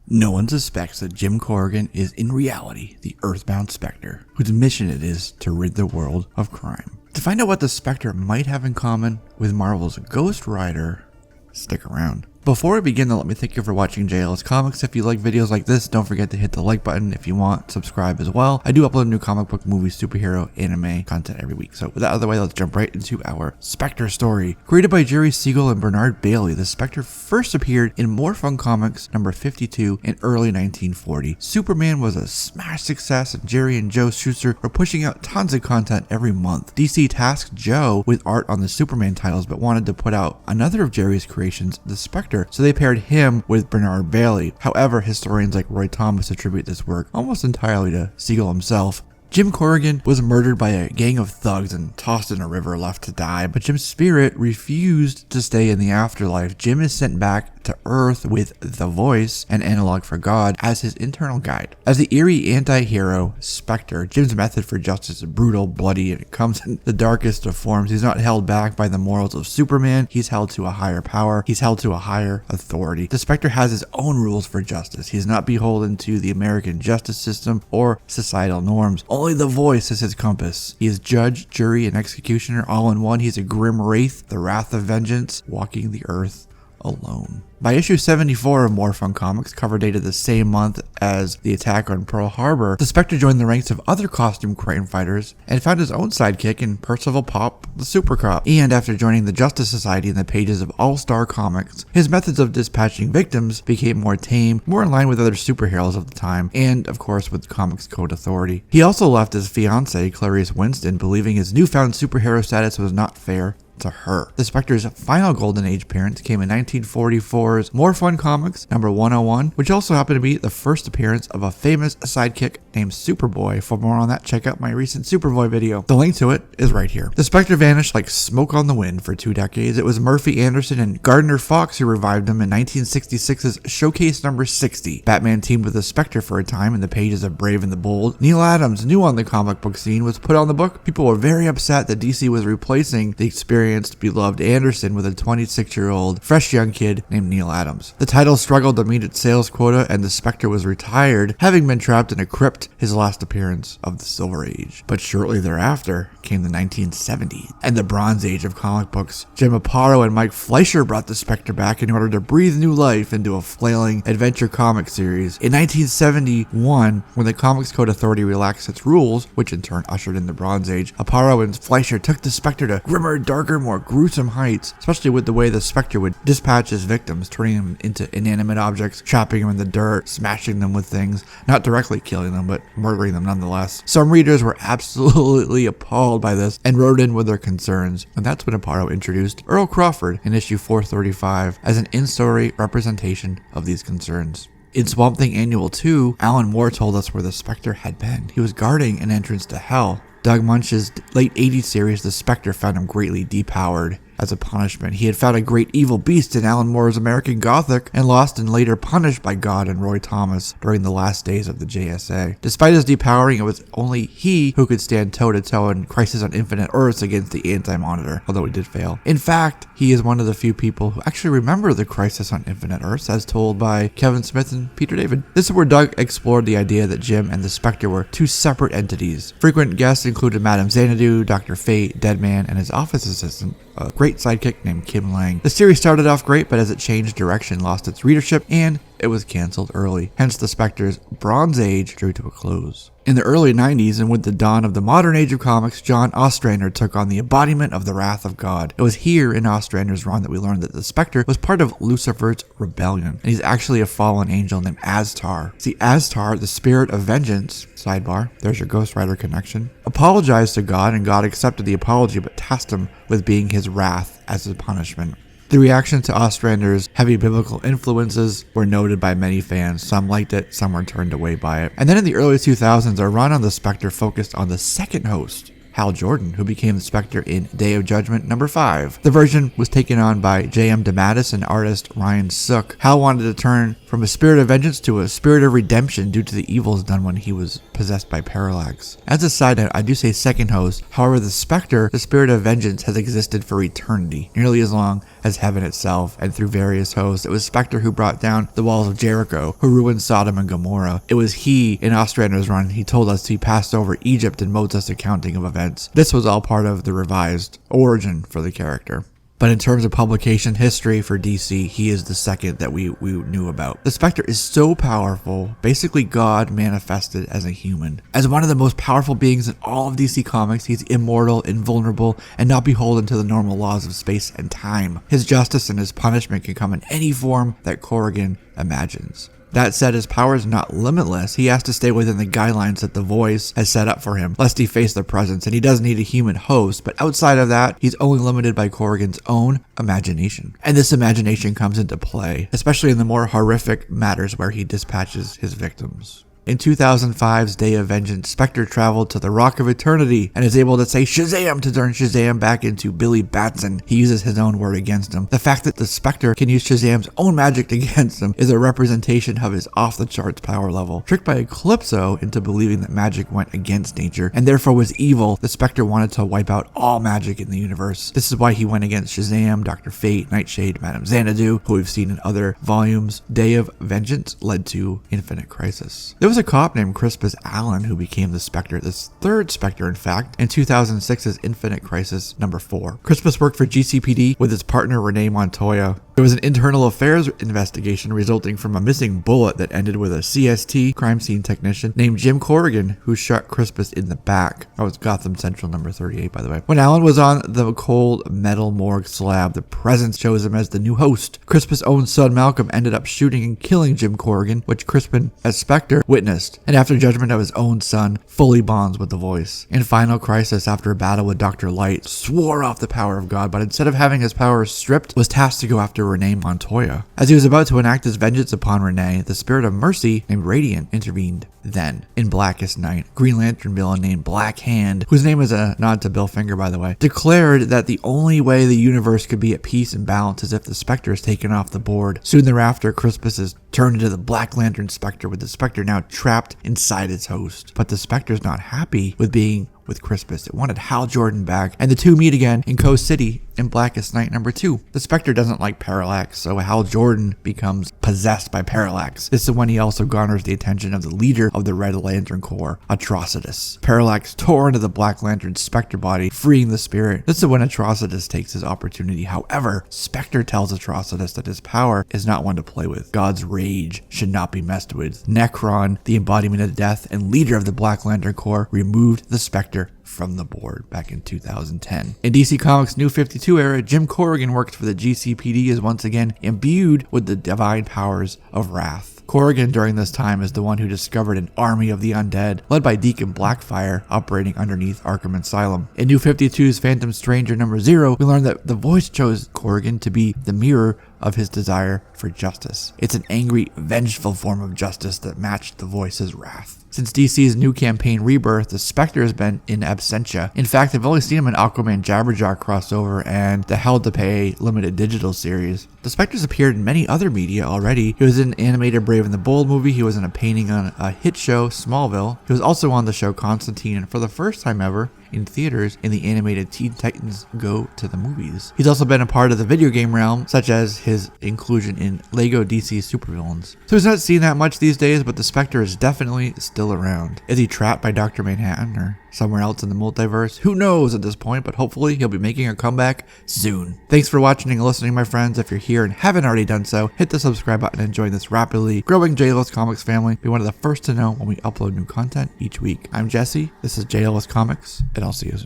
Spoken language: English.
No one suspects that Jim Corrigan is in reality the Earthbound Spectre, whose mission it is to rid the world of crime. To find out what the Spectre might have in common with Marvel's Ghost Rider, stick around. Before we begin though, let me thank you for watching JLS Comics. If you like videos like this, don't forget to hit the like button. If you want, subscribe as well. I do upload new comic book, movie, superhero, anime content every week. So with that out of the way, let's jump right into our Spectre story. Created by Jerry Siegel and Bernard Bailey, the Spectre first appeared in More Fun Comics number 52 in early 1940. Superman was a smash success and Jerry and Joe Shuster were pushing out tons of content every month. DC tasked Joe with art on the Superman titles but wanted to put out another of Jerry's creations, the Spectre, so they paired him with Bernard Bailey. However, historians like Roy Thomas attribute this work almost entirely to Siegel himself. Jim Corrigan was murdered by a gang of thugs and tossed in a river left to die, but Jim's spirit refused to stay in the afterlife. Jim is sent back to Earth with the Voice, an analog for God, as his internal guide. As the eerie anti-hero Spectre, Jim's method for justice is brutal, bloody, and it comes in the darkest of forms. He's not held back by the morals of Superman. He's held to a higher power. He's held to a higher authority. The Spectre has his own rules for justice. He's not beholden to the American justice system or societal norms. Only the Voice is his compass. He is judge, jury, and executioner all in one. He's a grim wraith, the wrath of vengeance, walking the earth alone. By issue 74 of More Fun Comics, cover dated the same month as the attack on Pearl Harbor, the Spectre joined the ranks of other costume crime fighters and found his own sidekick in Percival Pop, the Super Cop. And after joining the Justice Society in the pages of All-Star Comics, his methods of dispatching victims became more tame, more in line with other superheroes of the time, and of course with Comics Code Authority. He also left his fiancée, Clarice Winston, believing his newfound superhero status was not fair to her. The Spectre's final Golden Age appearance came in 1944's More Fun Comics number 101, which also happened to be the first appearance of a famous sidekick named Superboy. For more on that, check out my recent Superboy video. The link to it is right here. The Spectre vanished like smoke on the wind for 2 decades. It was Murphy Anderson and Gardner Fox who revived him in 1966's Showcase number 60. Batman teamed with the Spectre for a time in the pages of Brave and the Bold. Neil Adams, new on the comic book scene, was put on the book. People were very upset that DC was replacing the experienced, beloved Anderson with a 26-year-old fresh young kid named Neil Adams. The title struggled to meet its sales quota and the Spectre was retired, having been trapped in a crypt, his last appearance of the Silver Age. But shortly thereafter came the 1970s and the Bronze Age of comic books. Jim Aparo and Mike Fleischer brought the Spectre back in order to breathe new life into a flailing adventure comic series. In 1971, when the Comics Code Authority relaxed its rules, which in turn ushered in the Bronze Age, Aparo and Fleischer took the Spectre to grimmer, darker, more gruesome heights, especially with the way the Spectre would dispatch his victims, turning them into inanimate objects, trapping them in the dirt, smashing them with things, not directly killing them, but murdering them nonetheless. Some readers were absolutely appalled by this and wrote in with their concerns, and that's when Aparo introduced Earl Crawford in issue 435 as an in-story representation of these concerns. In Swamp Thing Annual 2, Alan Moore told us where the Spectre had been. He was guarding an entrance to hell. Doug Munch's late 80s series, The Spectre, found him greatly depowered. As a punishment, he had found a great evil beast in Alan Moore's American Gothic and lost and later punished by God and Roy Thomas during the last days of the JSA. Despite his depowering, it was only he who could stand toe-to-toe in Crisis on Infinite Earths against the Anti-Monitor, although he did fail. In fact, he is one of the few people who actually remember the Crisis on Infinite Earths as told by Kevin Smith and Peter David. This is where Doug explored the idea that Jim and the Spectre were two separate entities. Frequent guests included Madame Xanadu, Dr. Fate, Deadman, and his office assistant, a great sidekick named Kim Lang. The series started off great, but as it changed direction, lost its readership, and it was cancelled early. Hence, the Spectre's Bronze Age drew to a close. In the early 90s, and with the dawn of the modern age of comics, John Ostrander took on the embodiment of the wrath of God. It was here in Ostrander's run that we learned that the Spectre was part of Lucifer's rebellion, and he's actually a fallen angel named Aztar. See, Aztar, the spirit of vengeance, sidebar, there's your Ghost Rider connection, apologized to God, and God accepted the apology but tasked him with being his wrath as a punishment. The reaction to Ostrander's heavy biblical influences were noted by many fans. Some liked it, some were turned away by it. And then in the early 2000s, a run on the Spectre focused on the second host, Hal Jordan, who became the Spectre in Day of Judgment number 5. The version was taken on by J.M. DeMatteis and artist Ryan Sook. Hal wanted to turn from a spirit of vengeance to a spirit of redemption due to the evils done when he was possessed by Parallax. As a side note, I do say second host, however the Spectre, the spirit of vengeance, has existed for eternity, nearly as long as heaven itself, and through various hosts. It was Spectre who brought down the walls of Jericho, who ruined Sodom and Gomorrah. It was he, in Ostrander's run, he told us he passed over Egypt in Moses' accounting of events. This was all part of the revised origin for the character. But in terms of publication history for DC, he is the second that we knew about. The Spectre is so powerful, basically God manifested as a human. As one of the most powerful beings in all of DC Comics, he's immortal, invulnerable, and not beholden to the normal laws of space and time. His justice and his punishment can come in any form that Corrigan imagines. That said, his power is not limitless. He has to stay within the guidelines that the voice has set up for him, lest he face their presence, and he does need a human host, but outside of that, he's only limited by Corrigan's own imagination. And this imagination comes into play, especially in the more horrific matters where he dispatches his victims. In 2005's Day of Vengeance, Spectre traveled to the Rock of Eternity and is able to say Shazam to turn Shazam back into Billy Batson. He uses his own word against him. The fact that the Spectre can use Shazam's own magic against him is a representation of his off-the-charts power level. Tricked by Eclipso into believing that magic went against nature and therefore was evil, the Spectre wanted to wipe out all magic in the universe. This is why he went against Shazam, Dr. Fate, Nightshade, Madame Xanadu, who we've seen in other volumes. Day of Vengeance led to Infinite Crisis. There was a cop named Crispus Allen who became the Spectre, this third Spectre in fact, in 2006's Infinite Crisis number 4. Crispus worked for GCPD with his partner Renee Montoya. There was an internal affairs investigation resulting from a missing bullet that ended with a CST, crime scene technician, named Jim Corrigan, who shot Crispus in the back. That was Gotham Central number 38, by the way. When Allen was on the cold metal morgue slab, the Presence chose him as the new host. Crispus' own son Malcolm ended up shooting and killing Jim Corrigan, which Crispin, as Spectre, witnessed, and after judgment of his own son, fully bonds with the voice. In Final Crisis, after a battle with Dr. Light, swore off the power of God, but instead of having his powers stripped, was tasked to go after Renee Montoya. As he was about to enact his vengeance upon Renee, the spirit of mercy named Radiant intervened. Then, in Blackest Night, Green Lantern villain named Black Hand, whose name is a nod to Bill Finger by the way, declared that the only way the universe could be at peace and balance is if the Spectre is taken off the board. Soon thereafter, Crispus is turned into the Black Lantern Spectre, with the Spectre now trapped inside its host. But the Spectre's not happy with being with Crispus. It wanted Hal Jordan back, and the two meet again in Coast City in Blackest Night number 2. The Spectre doesn't like Parallax, so Hal Jordan becomes possessed by Parallax. This is when he also garners the attention of the leader of the Red Lantern Corps, Atrocitus. Parallax tore into the Black Lantern's Spectre body, freeing the spirit. This is when Atrocitus takes his opportunity. However, Spectre tells Atrocitus that his power is not one to play with. God's rage should not be messed with. Necron, the embodiment of death and leader of the Black Lantern Corps, removed the Spectre from the board back in 2010. In DC Comics' New 52 era, Jim Corrigan worked for the GCPD, is once again imbued with the divine powers of wrath. Corrigan during this time is the one who discovered an army of the undead, led by Deacon Blackfire, operating underneath Arkham Asylum. In New 52's Phantom Stranger number 0, we learned that the voice chose Corrigan to be the mirror of his desire for justice. It's an angry, vengeful form of justice that matched the voice's wrath. Since DC's new campaign Rebirth, the Spectre has been in absentia. In fact, I've only seen him in Aquaman Jabberjaw crossover and the Hell to Pay limited digital series. The Spectre's appeared in many other media already. He was in an animated Brave and the Bold movie. He was in a painting on a hit show, Smallville. He was also on the show Constantine, and for the first time ever, in theaters in the animated Teen Titans Go to the Movies. He's also been a part of the video game realm, such as his inclusion in LEGO DC Supervillains. So he's not seen that much these days, but the Spectre is definitely still around. Is he trapped by Dr. Manhattan or somewhere else in the multiverse? Who knows at this point, but hopefully he'll be making a comeback soon. Thanks for watching and listening, my friends. If you're here and haven't already done so, hit the subscribe button and join this rapidly growing JLS Comics family. Be one of the first to know when we upload new content each week. I'm Jesse, this is JLS Comics, and I'll see you soon.